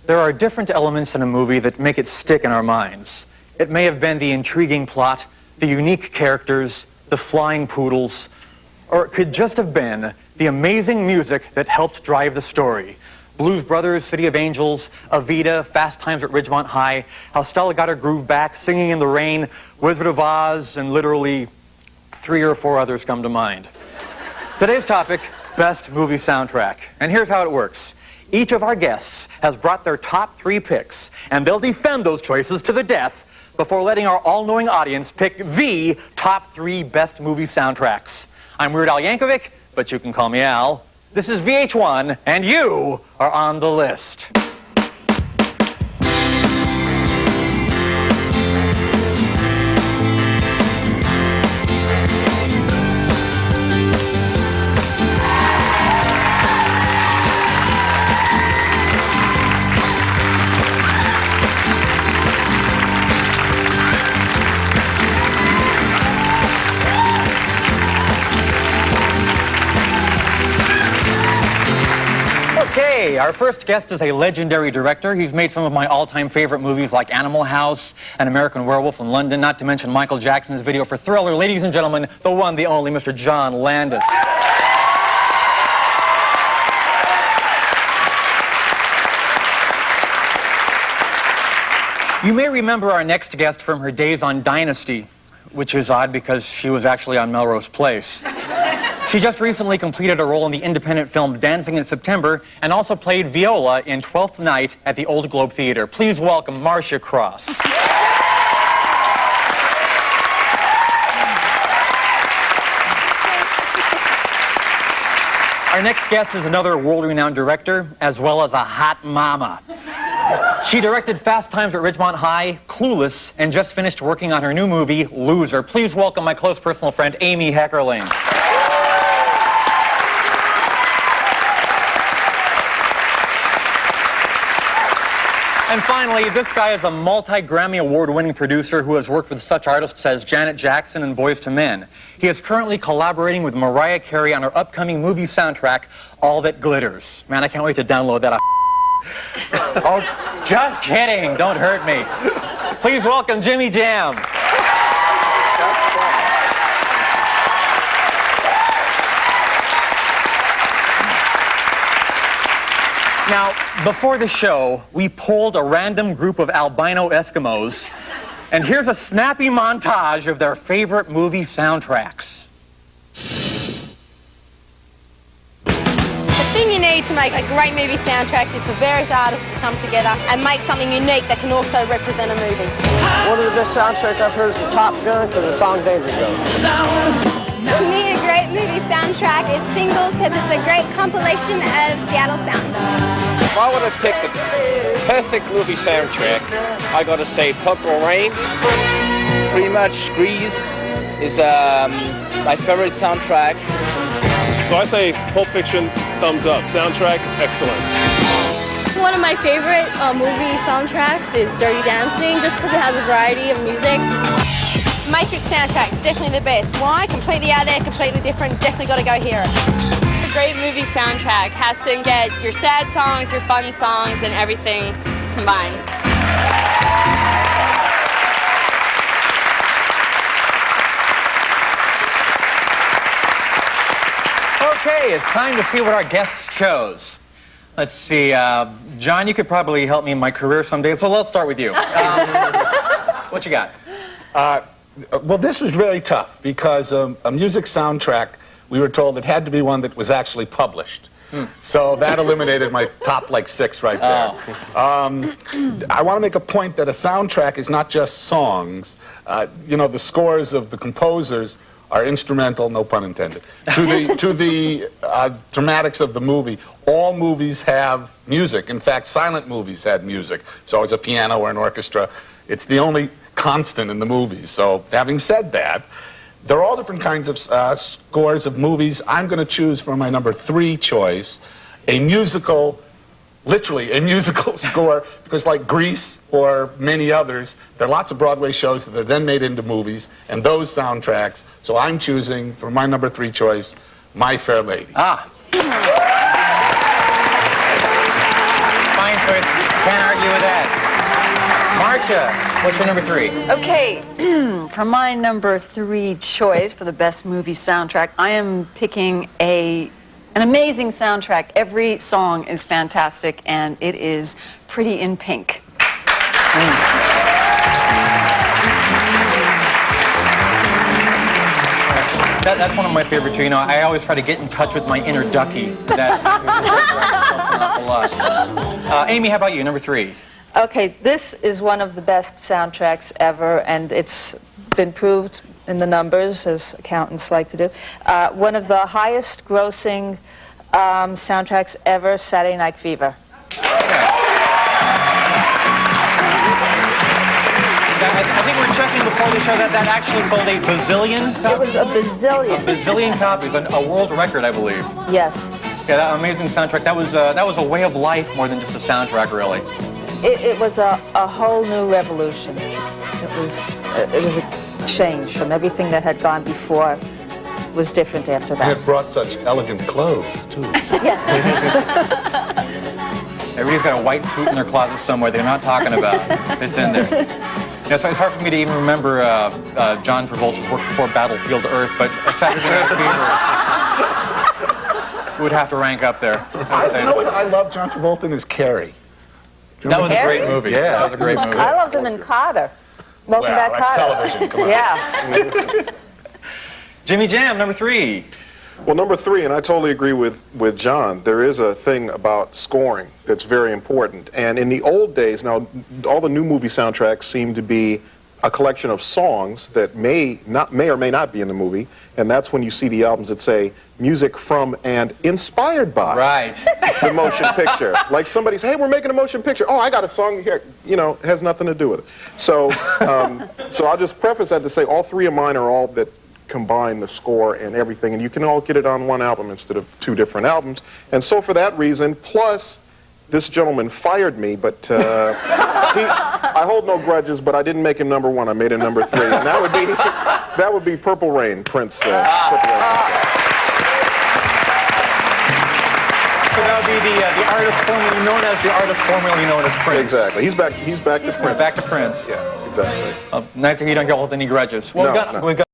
There are different elements in a movie that make it stick in our minds. It may have been the intriguing plot, the unique characters, the flying poodles, or it could just have been the amazing music that helped drive the story. Blues Brothers, City of Angels, Evita, Fast Times at Ridgemont High, How Stella Got Her Groove Back, Singing in the Rain, Wizard of Oz, and literally 3 or 4 others come to mind. Today's topic, best movie soundtrack. And here's how it works. Each of our guests has brought their top 3 picks, and they'll defend those choices to the death before letting our all-knowing audience pick the top 3 best movie soundtracks. I'm Weird Al Yankovic, but you can call me Al. This is VH1, and you are on the list. Okay, our first guest is a legendary director. He's made some of my all-time favorite movies like Animal House and American Werewolf in London, not to mention Michael Jackson's video for Thriller. Ladies and gentlemen, the one, the only, Mr. John Landis. You may remember our next guest from her days on Dynasty, which is odd because she was actually on Melrose Place. She just recently completed a role in the independent film Dancing in September and also played Viola in Twelfth Night at the Old Globe Theater. Please welcome Marcia Cross. Our next guest is another world-renowned director, as well as a hot mama. She directed Fast Times at Ridgemont High, Clueless, and just finished working on her new movie, Loser. Please welcome my close personal friend, Amy Heckerling. And finally, this guy is a multi-Grammy award-winning producer who has worked with such artists as Janet Jackson and Boyz II Men. He is currently collaborating with Mariah Carey on her upcoming movie soundtrack, All That Glitters. Man, I can't wait to download that. Oh, just kidding. Don't hurt me. Please welcome Jimmy Jam. Now, before the show, we polled a random group of albino Eskimos, and here's a snappy montage of their favorite movie soundtracks. The thing you need to make a great movie soundtrack is for various artists to come together and make something unique that can also represent a movie. One of the best soundtracks I've heard is from Top Gun because the song Danger Zone. To me, a great movie soundtrack is Singles because it's a great compilation of Seattle sounds. If I would have picked the perfect movie soundtrack, I got to say Purple Rain. Pretty much Grease is my favorite soundtrack. So I say Pulp Fiction, thumbs up. Soundtrack, excellent. One of my favorite movie soundtracks is Dirty Dancing, just because it has a variety of music. Matrix soundtrack, definitely the best. Why? Completely out there, completely different, definitely got to go hear it. A great movie soundtrack has to get your sad songs, your fun songs, and everything combined. Okay, it's time to see what our guests chose. Let's see, John, you could probably help me in my career someday, so let's start with you. What you got? Well, this was very tough because a music soundtrack, we were told it had to be one that was actually published. So that eliminated my top, 6 right there. I want to make a point that a soundtrack is not just songs. You know, the scores of the composers are instrumental, no pun intended, to the dramatics of the movie. All movies have music. In fact, silent movies had music. There's always a piano or an orchestra. It's the only constant in the movies. So having said that, there are all different kinds of scores of movies. I'm going to choose for my number 3 choice a musical, literally a musical score, because like Grease or many others, there are lots of Broadway shows that are then made into movies, and those soundtracks. So I'm choosing for my number 3 choice, My Fair Lady. Ah. Fine choice. Can't argue with that. Marcia, what's your number 3? Okay, for my number 3 choice for the best movie soundtrack, I am picking an amazing soundtrack. Every song is fantastic, and it is Pretty in Pink. That's one of my favorite too. You know, I always try to get in touch with my inner ducky. That an awful lot. Amy, how about you? Number 3. Okay, this is one of the best soundtracks ever, and it's been proved in the numbers, as accountants like to do. One of the highest grossing soundtracks ever, Saturday Night Fever. I think we're checking before the show that actually sold a bazillion copies. It was a bazillion. A bazillion copies, a world record, I believe. Yes. Yeah, that amazing soundtrack. That was a way of life more than just a soundtrack, really. It was a whole new revolution. It was a change from everything that had gone before. It was different after that. And it brought such elegant clothes, too. Yeah. Everybody's got a white suit in their closet somewhere they're not talking about. It's in there. Yeah, so it's hard for me to even remember John Travolta's work before Battlefield Earth, but Saturday Night Fever would have to rank up there. You know what I love John Travolta in is Carrie. That was a great movie. Yeah. That was a great movie. I loved him in Carter. Welcome back, that's Carter. television. Come on. Yeah. Jimmy Jam, number 3. Well, number 3, and I totally agree with John, there is a thing about scoring that's very important. And in the old days, now, all the new movie soundtracks seem to be a collection of songs that may or may not be in the movie, and that's when you see the albums that say music from and inspired by the motion picture. Like somebody's, hey, we're making a motion picture. Oh, I got a song here, you know, has nothing to do with it. So, so I'll just preface that to say all 3 of mine are all that combine the score and everything, and you can all get it on one album instead of 2 different albums. And so for that reason, plus this gentleman fired me, but I hold no grudges, but I didn't make him number 1. I made him number 3, and that would be Purple Rain, Prince. Purple Rain. So that would be the artist formerly known as the artist formerly known as Prince. Exactly. He's back to Prince. Back to Prince. Yeah, exactly. Not that you don't hold any grudges. Well, No, we've got